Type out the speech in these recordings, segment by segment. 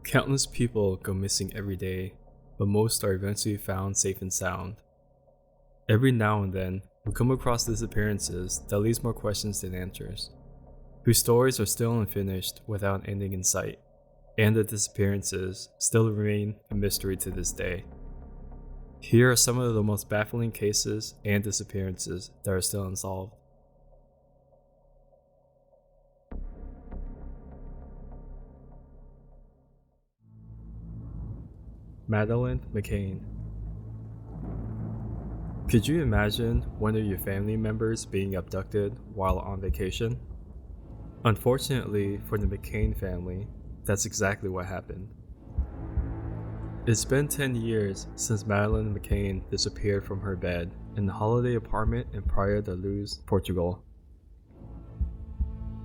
Countless people go missing every day, but most are eventually found safe and sound. Every now and then, we come across disappearances that leaves more questions than answers, whose stories are still unfinished without an ending in sight, and the disappearances still remain a mystery to this day. Here are some of the most baffling cases and disappearances that are still unsolved. Madeline McCann. Could you imagine one of your family members being abducted while on vacation? Unfortunately for the McCann family, that's exactly what happened. It's been 10 years since Madeline McCann disappeared from her bed in the holiday apartment in Praia da Luz, Portugal.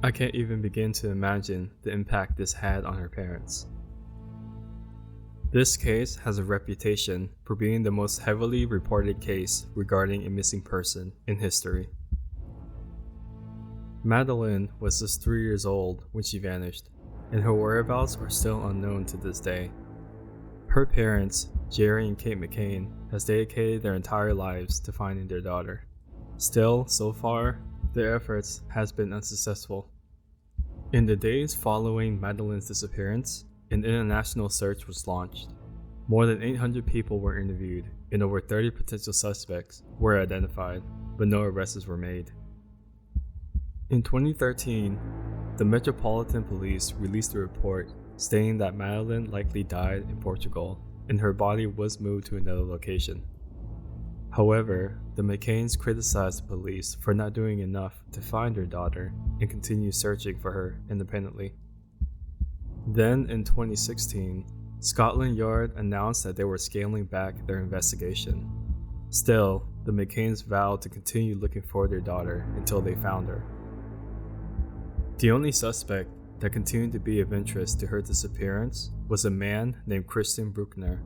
I can't even begin to imagine the impact this had on her parents. This case has a reputation for being the most heavily reported case regarding a missing person in history. Madeline was just 3 years old when she vanished, and her whereabouts are still unknown to this day. Her parents, Jerry and Kate McCann, has dedicated their entire lives to finding their daughter. Still, so far, their efforts has been unsuccessful. In the days following Madeline's disappearance, an international search was launched. More than 800 people were interviewed, and over 30 potential suspects were identified, but no arrests were made. In 2013, the Metropolitan Police released a report stating that Madeline likely died in Portugal, and her body was moved to another location. However, the McCanns criticized the police for not doing enough to find their daughter and continued searching for her independently. Then, in 2016, Scotland Yard announced that they were scaling back their investigation. Still, the McCanns vowed to continue looking for their daughter until they found her. The only suspect that continued to be of interest to her disappearance was a man named Christian Bruckner.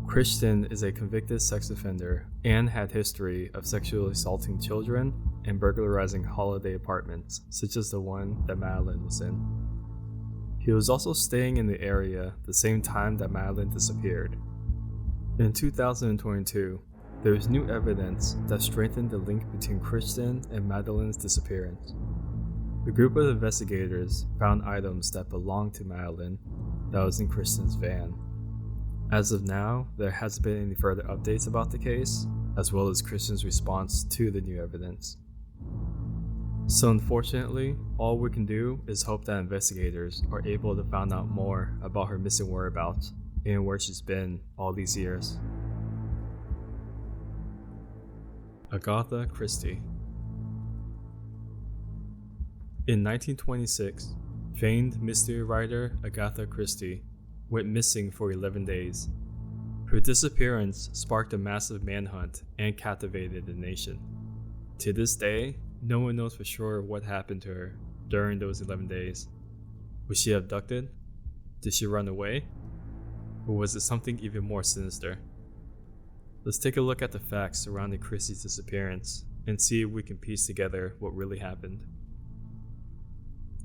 Christian is a convicted sex offender and had history of sexually assaulting children and burglarizing holiday apartments, such as the one that Madeline was in. He was also staying in the area the same time that Madeline disappeared. In 2022, there was new evidence that strengthened the link between Christian and Madeline's disappearance. A group of investigators found items that belonged to Madeline that was in Christian's van. As of now, there hasn't been any further updates about the case, as well as Christian's response to the new evidence. So unfortunately, all we can do is hope that investigators are able to find out more about her missing whereabouts and where she's been all these years. Agatha Christie. In 1926, famed mystery writer Agatha Christie went missing for 11 days. Her disappearance sparked a massive manhunt and captivated the nation. To this day, no one knows for sure what happened to her during those 11 days. Was she abducted? Did she run away? Or was it something even more sinister? Let's take a look at the facts surrounding Christie's disappearance and see if we can piece together what really happened.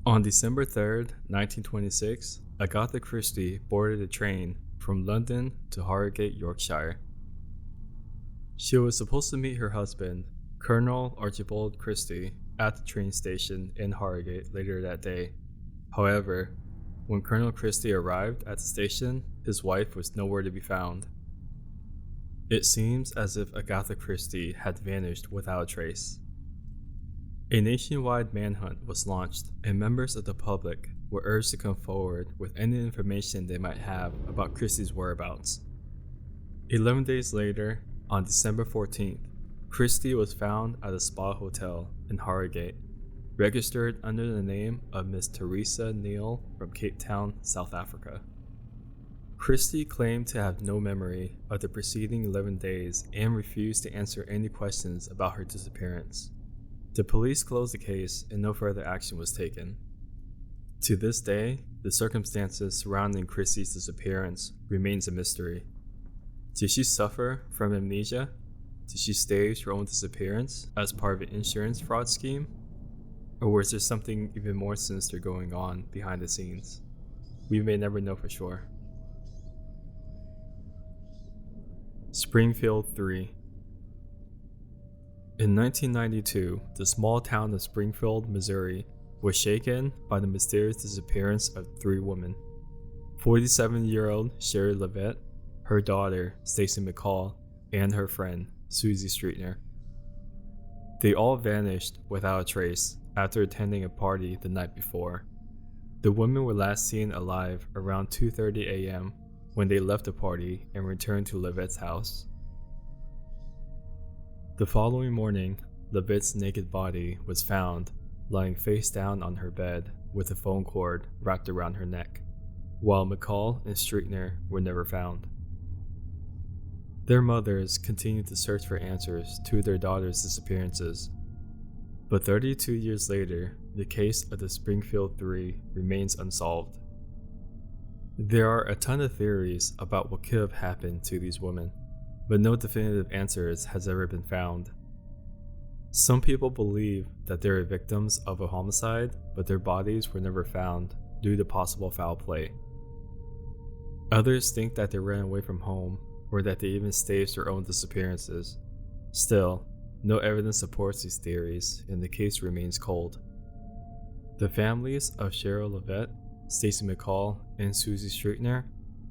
On December 3rd, 1926, Agatha Christie boarded a train from London to Harrogate, Yorkshire. She was supposed to meet her husband, Colonel Archibald Christie, at the train station in Harrogate later that day. However, when Colonel Christie arrived at the station, his wife was nowhere to be found. It seems as if Agatha Christie had vanished without a trace. A nationwide manhunt was launched, and members of the public were urged to come forward with any information they might have about Christie's whereabouts. 11 days later, on December 14th, Christie was found at a spa hotel in Harrogate, registered under the name of Miss Teresa Neal from Cape Town, South Africa. Christie claimed to have no memory of the preceding 11 days and refused to answer any questions about her disappearance. The police closed the case and no further action was taken. To this day, the circumstances surrounding Christie's disappearance remains a mystery. Did she suffer from amnesia? Did she stage her own disappearance as part of an insurance fraud scheme? Or was there something even more sinister going on behind the scenes? we may never know for sure. Springfield Three. In 1992, the small town of Springfield, Missouri, was shaken by the mysterious disappearance of 3 women. 47-year-old Sherry Levitt, her daughter Stacy McCall, and her friend Susie Streetner. They all vanished without a trace after attending a party the night before. The women were last seen alive around 2:30 a.m. when they left the party and returned to Levitt's house. The following morning, Levitt's naked body was found lying face down on her bed with a phone cord wrapped around her neck, while McCall and Streetner were never found. Their mothers continued to search for answers to their daughters' disappearances, but 32 years later, the case of the Springfield Three remains unsolved. There are a ton of theories about what could have happened to these women, but no definitive answers has ever been found. Some people believe that they were victims of a homicide, but their bodies were never found due to possible foul play. Others think that they ran away from home, or that they even staged their own disappearances. Still, no evidence supports these theories, and the case remains cold. The families of Cheryl Levitt, Stacy McCall, and Susie Streetner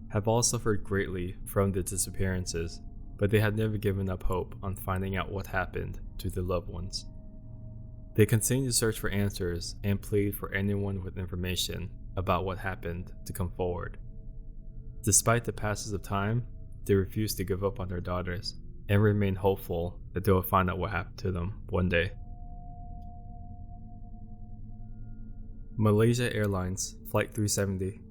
have all suffered greatly from the disappearances, but they have never given up hope on finding out what happened to their loved ones. They continue to search for answers and plead for anyone with information about what happened to come forward. Despite the passage of time, they refuse to give up on their daughters and remain hopeful that they will find out what happened to them one day. Malaysia Airlines Flight 370.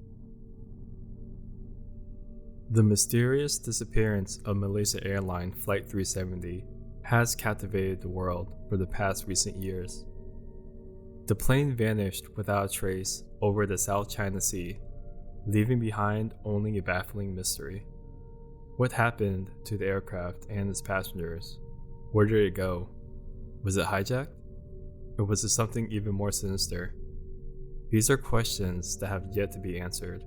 The mysterious disappearance of Malaysia Airlines Flight 370 has captivated the world for the past recent years. The plane vanished without a trace over the South China Sea, leaving behind only a baffling mystery. What happened to the aircraft and its passengers? Where did it go? Was it hijacked? Or was it something even more sinister? These are questions that have yet to be answered.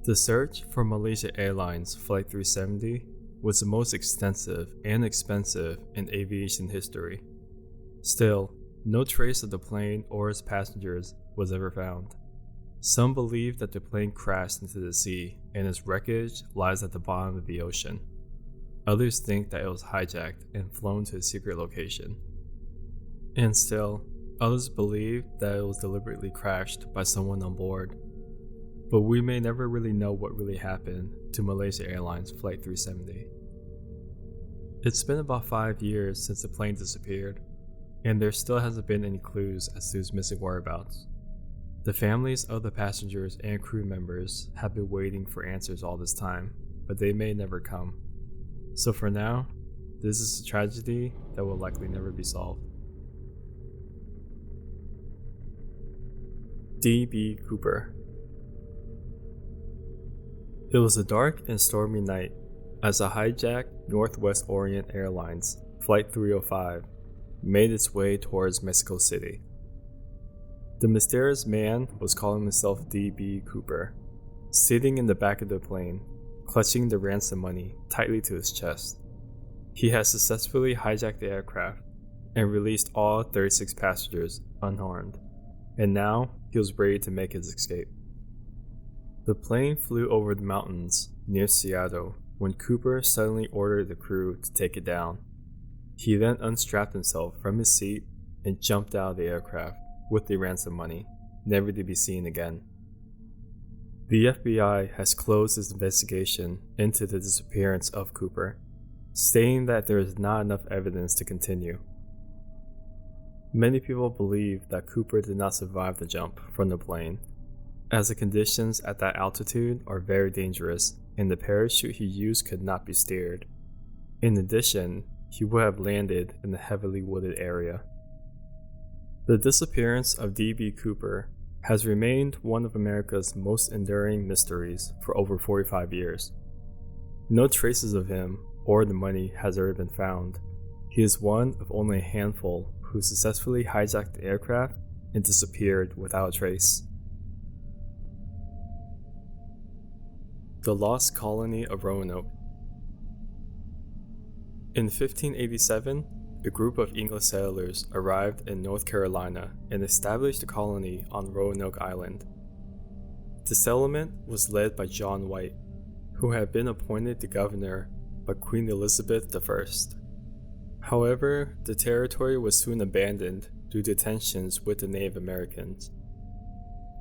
The search for Malaysia Airlines Flight 370 was the most extensive and expensive in aviation history. Still, no trace of the plane or its passengers was ever found. Some believe that the plane crashed into the sea and its wreckage lies at the bottom of the ocean. Others think that it was hijacked and flown to a secret location. And still, others believe that it was deliberately crashed by someone on board. But we may never really know what really happened to Malaysia Airlines Flight 370. It's been about 5 years since the plane disappeared, and there still hasn't been any clues as to its missing whereabouts. The families of the passengers and crew members have been waiting for answers all this time, but they may never come. So for now, this is a tragedy that will likely never be solved. D.B Cooper. It was a dark and stormy night as a hijacked Northwest Orient Airlines Flight 305 made its way towards Mexico City. The mysterious man was calling himself D.B Cooper, sitting in the back of the plane, clutching the ransom money tightly to his chest. He had successfully hijacked the aircraft and released all 36 passengers unharmed, and now he was ready to make his escape. The plane flew over the mountains near Seattle when Cooper suddenly ordered the crew to take it down. He then unstrapped himself from his seat and jumped out of the aircraft with the ransom money, never to be seen again. The FBI has closed its investigation into the disappearance of Cooper, stating that there is not enough evidence to continue. Many people believe that Cooper did not survive the jump from the plane, as the conditions at that altitude are very dangerous and the parachute he used could not be steered. In addition, he would have landed in a heavily wooded area. The disappearance of D.B. Cooper has remained one of America's most enduring mysteries for over 45 years. No traces of him or the money has ever been found. He is one of only a handful who successfully hijacked the aircraft and disappeared without a trace. The Lost Colony of Roanoke. In 1587, a group of English settlers arrived in North Carolina and established a colony on Roanoke Island. The settlement was led by John White, who had been appointed the governor by Queen Elizabeth I. However, the territory was soon abandoned due to tensions with the Native Americans.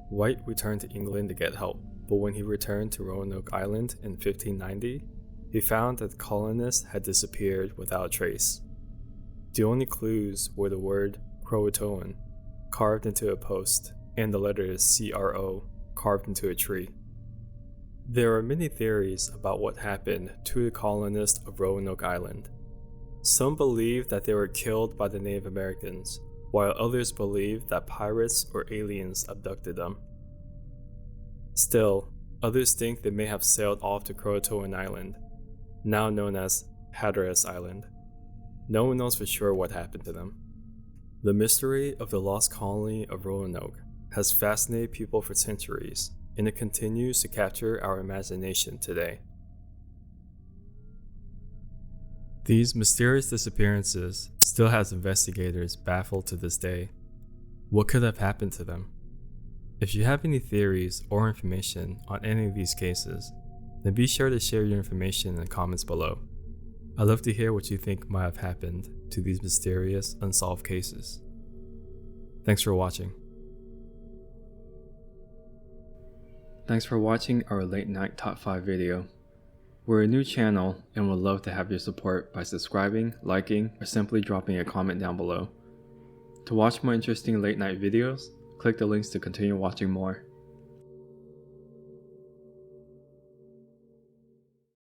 White returned to England to get help, but when he returned to Roanoke Island in 1590, he found that the colonists had disappeared without a trace. The only clues were the word Croatoan carved into a post and the letters CRO carved into a tree. There are many theories about what happened to the colonists of Roanoke Island. Some believe that they were killed by the Native Americans, while others believe that pirates or aliens abducted them. Still, others think they may have sailed off to Croatoan Island, now known as Hatteras Island. No one knows for sure what happened to them. The mystery of the lost colony of Roanoke has fascinated people for centuries, and it continues to capture our imagination today. These mysterious disappearances still has investigators baffled to this day. What could have happened to them? If you have any theories or information on any of these cases, then be sure to share your information in the comments below. I'd love to hear what you think might have happened to these mysterious unsolved cases. Thanks for watching. Thanks for watching our late night top 5 video. We're a new channel and would love to have your support by subscribing, liking, or simply dropping a comment down below. To watch more interesting late night videos, click the links to continue watching more.